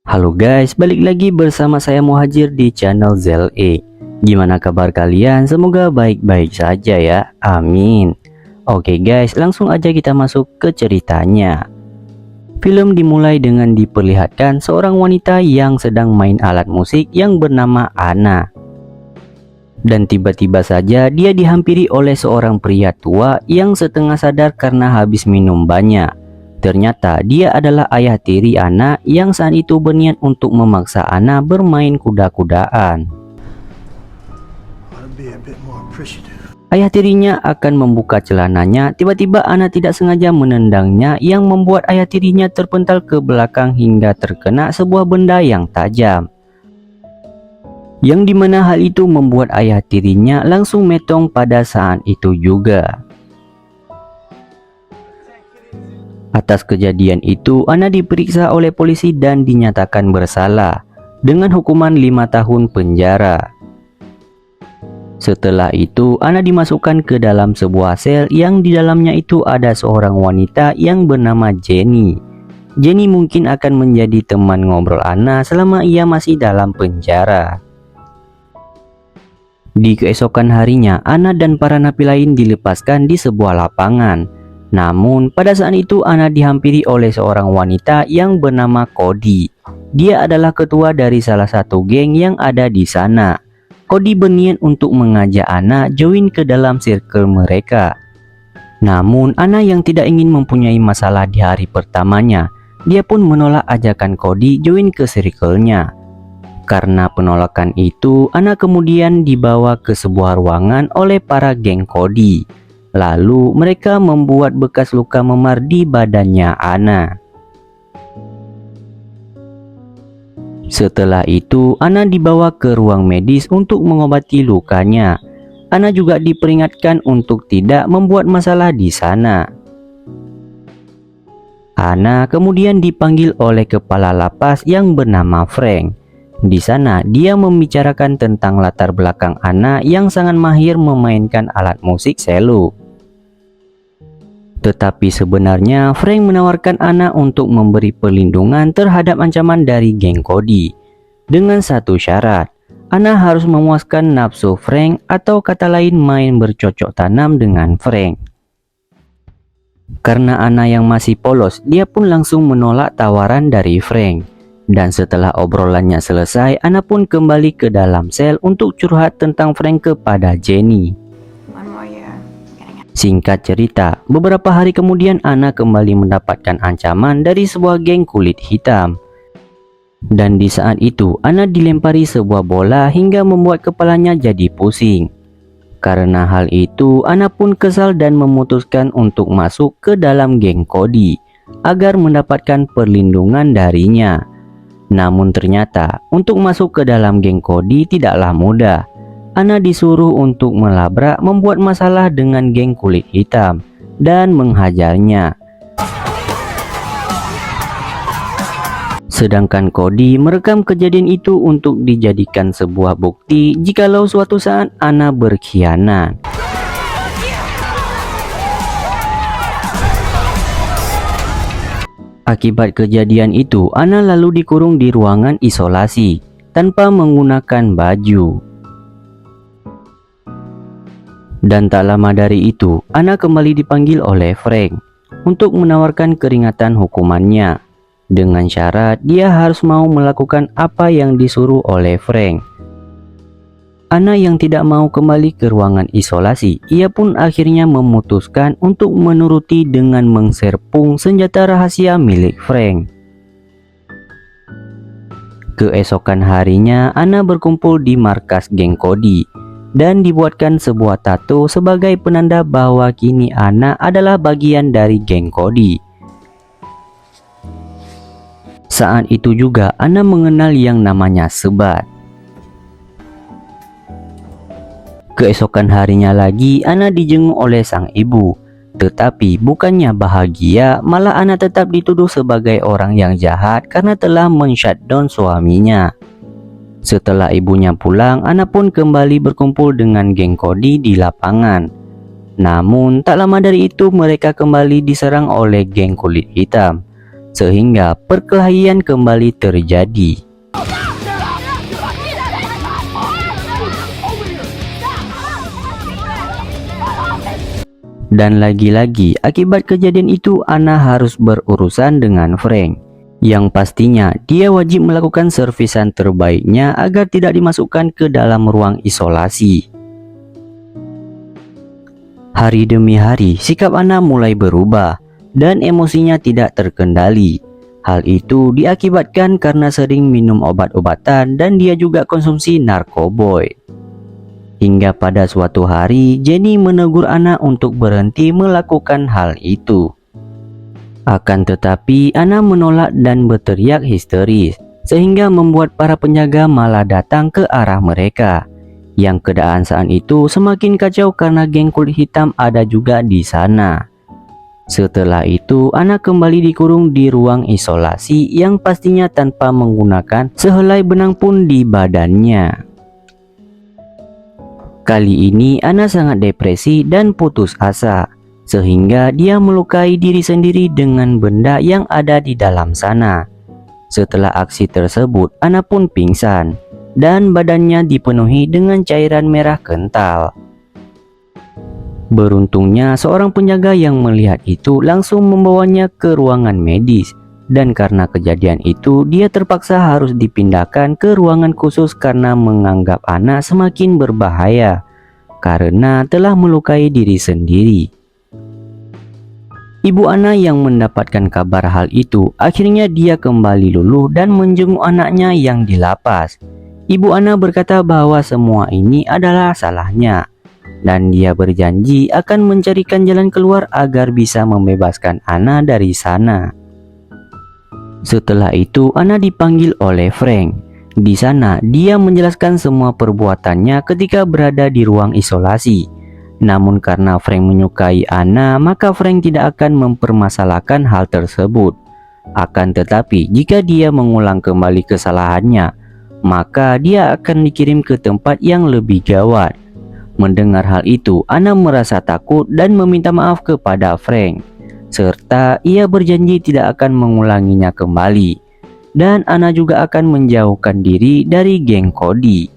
Halo guys, balik lagi bersama saya Muhajir di channel ZLE. Gimana kabar kalian? Semoga baik-baik saja ya, amin. Oke guys, langsung aja kita masuk ke ceritanya. Film dimulai dengan diperlihatkan seorang wanita yang sedang main alat musik yang bernama Anna. Dan tiba-tiba saja dia dihampiri oleh seorang pria tua yang setengah sadar karena habis minum banyak. Ternyata dia adalah ayah tiri Anna yang saat itu berniat untuk memaksa Anna bermain kuda-kudaan. Ayah tirinya akan membuka celananya, tiba-tiba Anna tidak sengaja menendangnya yang membuat ayah tirinya terpental ke belakang hingga terkena sebuah benda yang tajam. Yang dimana hal itu membuat ayah tirinya langsung metong pada saat itu juga. Atas kejadian itu, Anna diperiksa oleh polisi dan dinyatakan bersalah dengan hukuman 5 tahun penjara. Setelah itu, Anna dimasukkan ke dalam sebuah sel yang di dalamnya itu ada seorang wanita yang bernama Jenny. Jenny mungkin akan menjadi teman ngobrol Anna selama ia masih dalam penjara. Di keesokan harinya, Anna dan para napi lain dilepaskan di sebuah lapangan. Namun, pada saat itu Anna dihampiri oleh seorang wanita yang bernama Cody. Dia adalah ketua dari salah satu geng yang ada di sana. Cody berniat untuk mengajak Anna join ke dalam circle mereka. Namun, Anna yang tidak ingin mempunyai masalah di hari pertamanya, dia pun menolak ajakan Cody join ke circle-nya. Karena penolakan itu, Anna kemudian dibawa ke sebuah ruangan oleh para geng Cody. Lalu mereka membuat bekas luka memar di badannya Anna. Setelah itu, Anna dibawa ke ruang medis untuk mengobati lukanya. Anna juga diperingatkan untuk tidak membuat masalah di sana. Anna kemudian dipanggil oleh kepala lapas yang bernama Frank. Di sana dia membicarakan tentang latar belakang Anna yang sangat mahir memainkan alat musik cello. Tetapi sebenarnya Frank menawarkan Anna untuk memberi perlindungan terhadap ancaman dari geng Cody. Dengan satu syarat, Anna harus memuaskan nafsu Frank atau kata lain main bercocok tanam dengan Frank. Karena Anna yang masih polos, dia pun langsung menolak tawaran dari Frank. Dan setelah obrolannya selesai, Anna pun kembali ke dalam sel untuk curhat tentang Frank kepada Jenny. Singkat cerita, beberapa hari kemudian Anna kembali mendapatkan ancaman dari sebuah geng kulit hitam. Dan di saat itu, Anna dilempari sebuah bola hingga membuat kepalanya jadi pusing. Karena hal itu, Anna pun kesal dan memutuskan untuk masuk ke dalam geng Cody agar mendapatkan perlindungan darinya. Namun ternyata untuk masuk ke dalam geng Cody tidaklah mudah. Anna disuruh untuk melabrak membuat masalah dengan geng kulit hitam dan menghajarnya. Sedangkan Cody merekam kejadian itu untuk dijadikan sebuah bukti jikalau suatu saat Anna berkhianat. Akibat kejadian itu, Anna lalu dikurung di ruangan isolasi tanpa menggunakan baju. Dan tak lama dari itu, Anna kembali dipanggil oleh Frank untuk menawarkan keringanan hukumannya. Dengan syarat dia harus mau melakukan apa yang disuruh oleh Frank. Anna yang tidak mau kembali ke ruangan isolasi, ia pun akhirnya memutuskan untuk menuruti dengan mengserpung senjata rahasia milik Frank. Keesokan harinya, Anna berkumpul di markas geng Cody dan dibuatkan sebuah tato sebagai penanda bahwa kini Anna adalah bagian dari geng Cody. Saat itu juga Anna mengenal yang namanya Sebat. Keesokan harinya lagi, Anna dijenguk oleh sang ibu. Tetapi bukannya bahagia, malah Anna tetap dituduh sebagai orang yang jahat karena telah men-shutdown suaminya. Setelah ibunya pulang, Anna pun kembali berkumpul dengan geng Cody di lapangan. Namun tak lama dari itu mereka kembali diserang oleh geng kulit hitam. sehingga perkelahian kembali terjadi. Dan lagi-lagi akibat kejadian itu Anna harus berurusan dengan Frank, yang pastinya dia wajib melakukan servisan terbaiknya agar tidak dimasukkan ke dalam ruang isolasi. Hari demi hari sikap Anna mulai berubah dan emosinya tidak terkendali. Hal itu diakibatkan karena sering minum obat-obatan dan dia juga konsumsi narkoboy. Hingga pada suatu hari Jenny menegur Anna untuk berhenti melakukan hal itu. Akan tetapi Anna menolak dan berteriak histeris, sehingga membuat para penjaga malah datang ke arah mereka. Yang keadaan saat itu semakin kacau karena geng kulit hitam ada juga di sana. Setelah itu Anna kembali dikurung di ruang isolasi yang pastinya tanpa menggunakan sehelai benang pun di badannya. Kali ini Anna sangat depresi dan putus asa, sehingga dia melukai diri sendiri dengan benda yang ada di dalam sana. Setelah aksi tersebut, Anna pun pingsan dan badannya dipenuhi dengan cairan merah kental. Beruntungnya seorang penjaga yang melihat itu langsung membawanya ke ruangan medis, dan karena kejadian itu dia terpaksa harus dipindahkan ke ruangan khusus karena menganggap Anna semakin berbahaya karena telah melukai diri sendiri. Ibu Anna yang mendapatkan kabar hal itu, akhirnya dia kembali luluh dan menjenguk anaknya yang di lapas. Ibu Anna berkata bahwa semua ini adalah salahnya, dan dia berjanji akan mencarikan jalan keluar agar bisa membebaskan Anna dari sana. Setelah itu Anna dipanggil oleh Frank. Di sana dia menjelaskan semua perbuatannya ketika berada di ruang isolasi. Namun karena Frank menyukai Anna, maka Frank tidak akan mempermasalahkan hal tersebut. Akan tetapi jika dia mengulang kembali kesalahannya, maka dia akan dikirim ke tempat yang lebih gawat. Mendengar hal itu, Anna merasa takut dan meminta maaf kepada Frank, serta ia berjanji tidak akan mengulanginya kembali. Dan Anna juga akan menjauhkan diri dari geng Cody.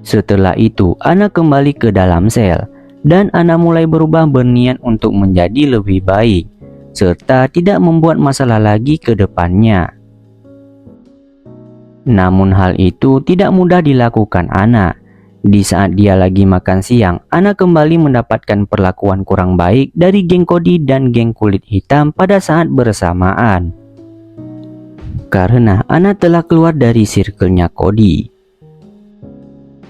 Setelah itu, Anna kembali ke dalam sel, dan Anna mulai berubah berniat untuk menjadi lebih baik, serta tidak membuat masalah lagi ke depannya. Namun hal itu tidak mudah dilakukan Anna. Di saat dia lagi makan siang, Anna kembali mendapatkan perlakuan kurang baik dari geng Cody dan geng kulit hitam pada saat bersamaan. Karena Anna telah keluar dari circle-nya Cody.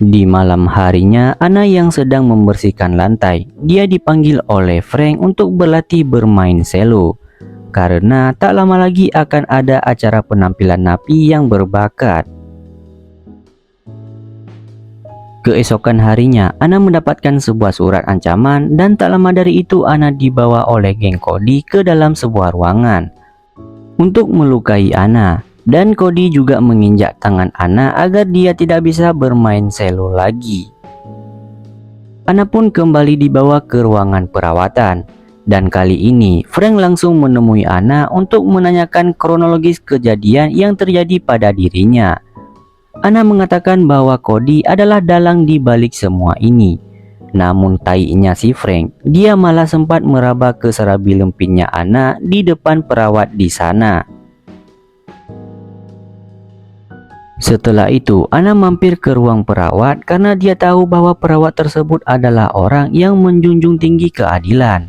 Di malam harinya, Anna yang sedang membersihkan lantai, dia dipanggil oleh Frank untuk berlatih bermain selo. Karena tak lama lagi akan ada acara penampilan napi yang berbakat. Keesokan harinya, Anna mendapatkan sebuah surat ancaman dan tak lama dari itu Anna dibawa oleh geng Cody ke dalam sebuah ruangan untuk melukai Anna, dan Cody juga menginjak tangan Anna agar dia tidak bisa bermain selo lagi. Anna pun kembali dibawa ke ruangan perawatan, dan kali ini Frank langsung menemui Anna untuk menanyakan kronologis kejadian yang terjadi pada dirinya. Anna mengatakan bahwa Cody adalah dalang di balik semua ini. Namun tainya si Frank, dia malah sempat meraba ke serabi lempitnya Anna di depan perawat di sana. Setelah itu, Anna mampir ke ruang perawat karena dia tahu bahwa perawat tersebut adalah orang yang menjunjung tinggi keadilan.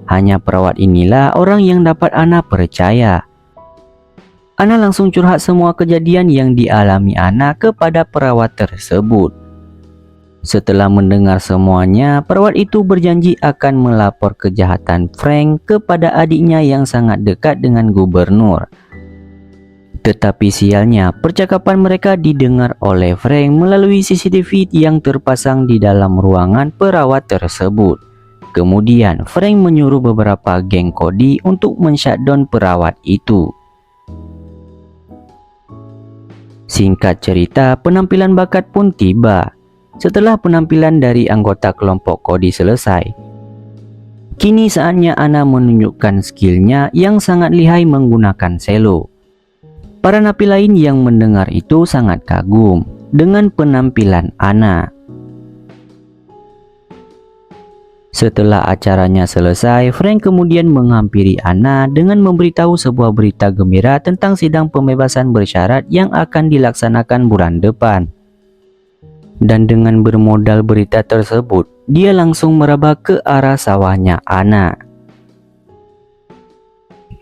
Hanya perawat inilah orang yang dapat Anna percaya. Anna langsung curhat semua kejadian yang dialami Anna kepada perawat tersebut. Setelah mendengar semuanya, perawat itu berjanji akan melapor kejahatan Frank kepada adiknya yang sangat dekat dengan gubernur. Tetapi sialnya, percakapan mereka didengar oleh Frank melalui CCTV yang terpasang di dalam ruangan perawat tersebut. Kemudian, Frank menyuruh beberapa geng Cody untuk men-shutdown perawat itu. Singkat cerita, penampilan bakat pun tiba. Setelah penampilan dari anggota kelompok Cody selesai, Kini saatnya Anna menunjukkan skillnya yang sangat lihai menggunakan selo. Para napi lain yang mendengar itu sangat kagum dengan penampilan Anna. Setelah acaranya selesai, Frank kemudian menghampiri Anna dengan memberitahu sebuah berita gembira tentang sidang pembebasan bersyarat yang akan dilaksanakan bulan depan. Dan dengan bermodal berita tersebut, dia langsung meraba ke arah sawahnya Anna.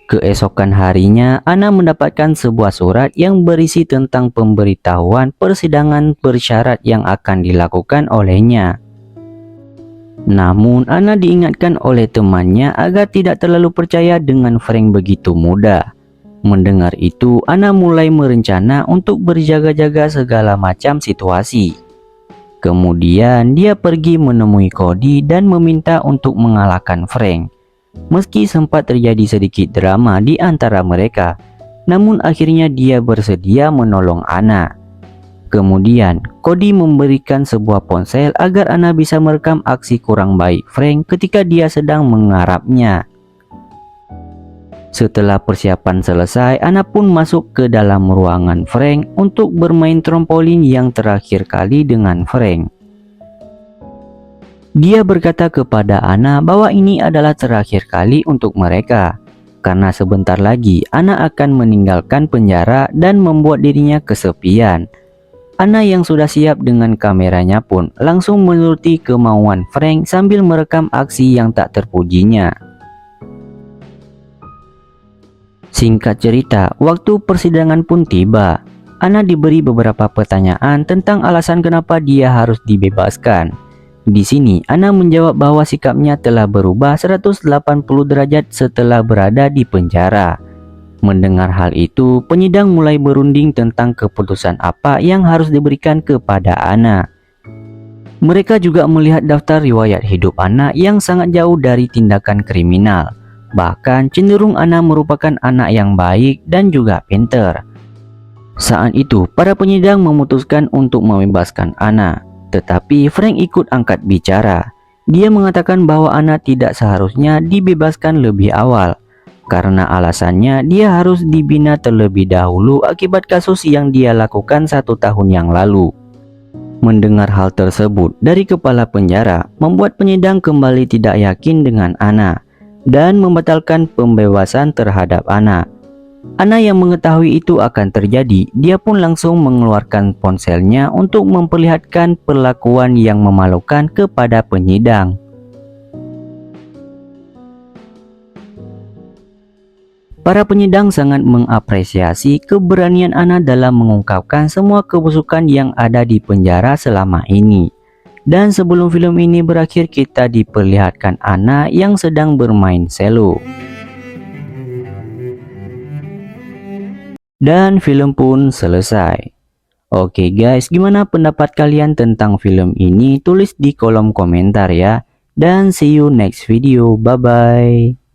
Keesokan harinya, Anna mendapatkan sebuah surat yang berisi tentang pemberitahuan persidangan bersyarat yang akan dilakukan olehnya. Namun, Anna diingatkan oleh temannya agar tidak terlalu percaya dengan Frank begitu mudah. Mendengar itu, Anna mulai merencana untuk berjaga-jaga segala macam situasi. Kemudian, dia pergi menemui Cody dan meminta untuk mengalahkan Frank. Meski sempat terjadi sedikit drama di antara mereka, namun akhirnya dia bersedia menolong Anna. Kemudian, Cody memberikan sebuah ponsel agar Anna bisa merekam aksi kurang baik Frank ketika dia sedang mengarapnya. Setelah persiapan selesai, Anna pun masuk ke dalam ruangan Frank untuk bermain trampolin yang terakhir kali dengan Frank. Dia berkata kepada Anna bahwa ini adalah terakhir kali untuk mereka, karena sebentar lagi Anna akan meninggalkan penjara dan membuat dirinya kesepian. Anna yang sudah siap dengan kameranya pun langsung menuruti kemauan Frank sambil merekam aksi yang tak terpujinya. Singkat cerita, waktu persidangan pun tiba. Anna diberi beberapa pertanyaan tentang alasan kenapa dia harus dibebaskan. Di sini, Anna menjawab bahwa sikapnya telah berubah 180 derajat setelah berada di penjara. Mendengar hal itu, penyidang mulai berunding tentang keputusan apa yang harus diberikan kepada Anna. Mereka juga melihat daftar riwayat hidup Anna yang sangat jauh dari tindakan kriminal. Bahkan cenderung Anna merupakan anak yang baik dan juga pintar. Saat itu, para penyidang memutuskan untuk membebaskan Anna. Tetapi Frank ikut angkat bicara. Dia mengatakan bahwa Anna tidak seharusnya dibebaskan lebih awal, karena alasannya dia harus dibina terlebih dahulu akibat kasus yang dia lakukan 1 tahun yang lalu. Mendengar hal tersebut dari kepala penjara membuat penyidang kembali tidak yakin dengan Anna dan membatalkan pembebasan terhadap Anna. Anna yang mengetahui itu akan terjadi, dia pun langsung mengeluarkan ponselnya untuk memperlihatkan perlakuan yang memalukan kepada penyidang. Para penyidang sangat mengapresiasi keberanian Anna dalam mengungkapkan semua kebusukan yang ada di penjara selama ini. Dan sebelum film ini berakhir, kita diperlihatkan Anna yang sedang bermain selo. Dan film pun selesai. Oke guys, gimana pendapat kalian tentang film ini? Tulis di kolom komentar ya. Dan see you next video. Bye bye.